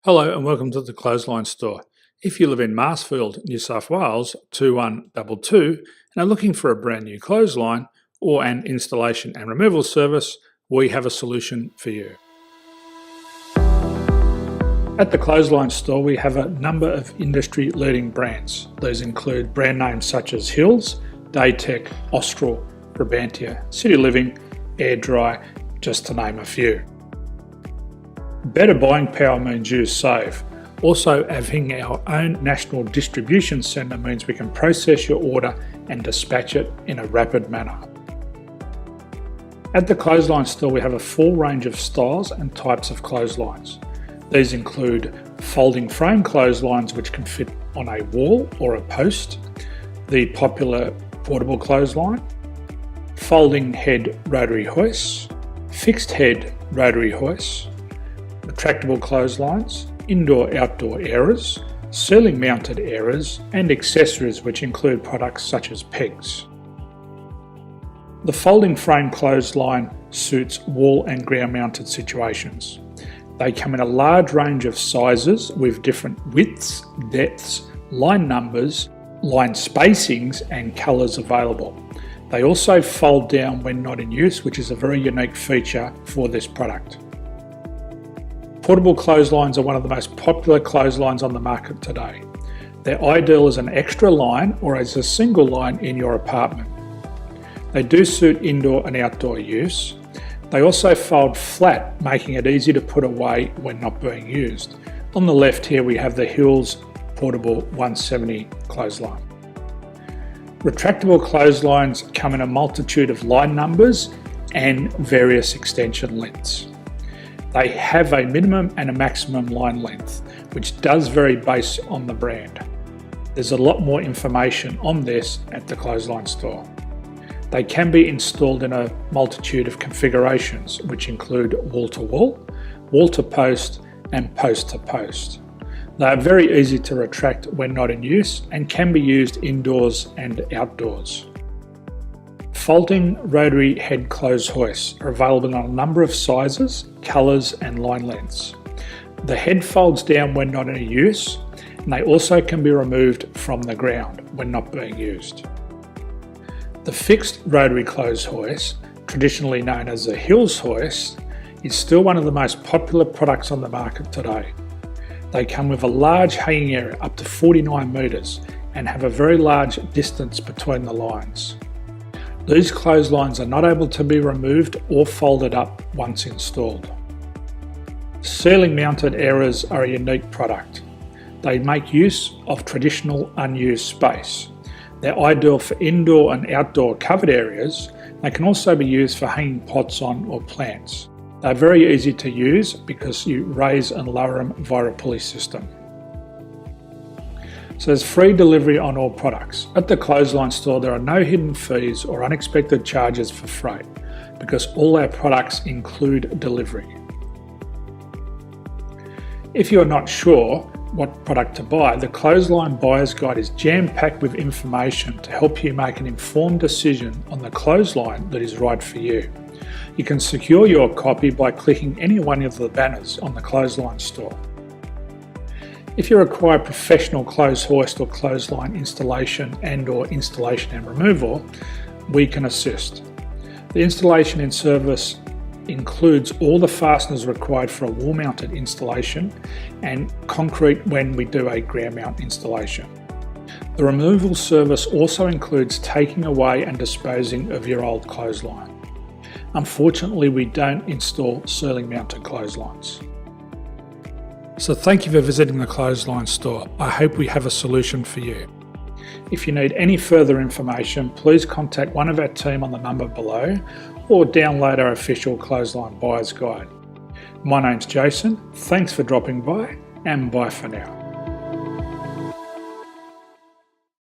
Hello and welcome to the Clothesline Store. If you live in Marsfield, New South Wales 2122 and are looking for a brand new clothesline or an installation and removal service, we have a solution for you. At the Clothesline Store we have a number of industry leading brands. These include brand names such as Hills, Daytech, Austral, Brabantia, City Living, Air Dry, just to name a few. Better buying power means you save. Also, having our own national distribution centre means we can process your order and dispatch it in a rapid manner. At the Clothesline Store we have a full range of styles and types of clotheslines. These include folding frame clotheslines which can fit on a wall or a post, the popular portable clothesline, folding head rotary hoists, fixed head rotary hoists, retractable clotheslines, indoor-outdoor airers, ceiling mounted airers and accessories which include products such as pegs. The folding frame clothesline suits wall and ground mounted situations. They come in a large range of sizes with different widths, depths, line numbers, line spacings and colours available. They also fold down when not in use, which is a very unique feature for this product. Portable clotheslines are one of the most popular clotheslines on the market today. They're ideal as an extra line or as a single line in your apartment. They do suit indoor and outdoor use. They also fold flat, making it easy to put away when not being used. On the left here we have the Hills Portable 170 clothesline. Retractable clotheslines come in a multitude of line numbers and various extension lengths. They have a minimum and a maximum line length, which does vary based on the brand. There's a lot more information on this at the Clothesline Store. They can be installed in a multitude of configurations, which include wall-to-wall, wall-to-post and post-to-post. They are very easy to retract when not in use and can be used indoors and outdoors. Folding rotary head clothes hoists are available in a number of sizes, colours and line lengths. The head folds down when not in use, and they also can be removed from the ground when not being used. The fixed rotary clothes hoist, traditionally known as the Hills hoist, is still one of the most popular products on the market today. They come with a large hanging area up to 49 metres and have a very large distance between the lines. These clotheslines are not able to be removed or folded up once installed. Ceiling mounted airers are a unique product. They make use of traditional unused space. They're ideal for indoor and outdoor covered areas. They can also be used for hanging pots on or plants. They're very easy to use because you raise and lower them via a pulley system. So there's free delivery on all products. At the Clothesline Store there are no hidden fees or unexpected charges for freight because all our products include delivery. If you're not sure what product to buy, the Clothesline Buyer's Guide is jam-packed with information to help you make an informed decision on the clothesline that is right for you. You can secure your copy by clicking any one of the banners on the Clothesline Store. If you require professional clothes hoist or clothesline installation and/or installation and removal, we can assist. The installation and service includes all the fasteners required for a wall-mounted installation and concrete when we do a ground mount installation. The removal service also includes taking away and disposing of your old clothesline. Unfortunately, we don't install ceiling mounted clotheslines. So thank you for visiting the Clothesline Store. I hope we have a solution for you. If you need any further information, please contact one of our team on the number below or download our official Clothesline Buyer's Guide. My name's Jason, thanks for dropping by and bye for now.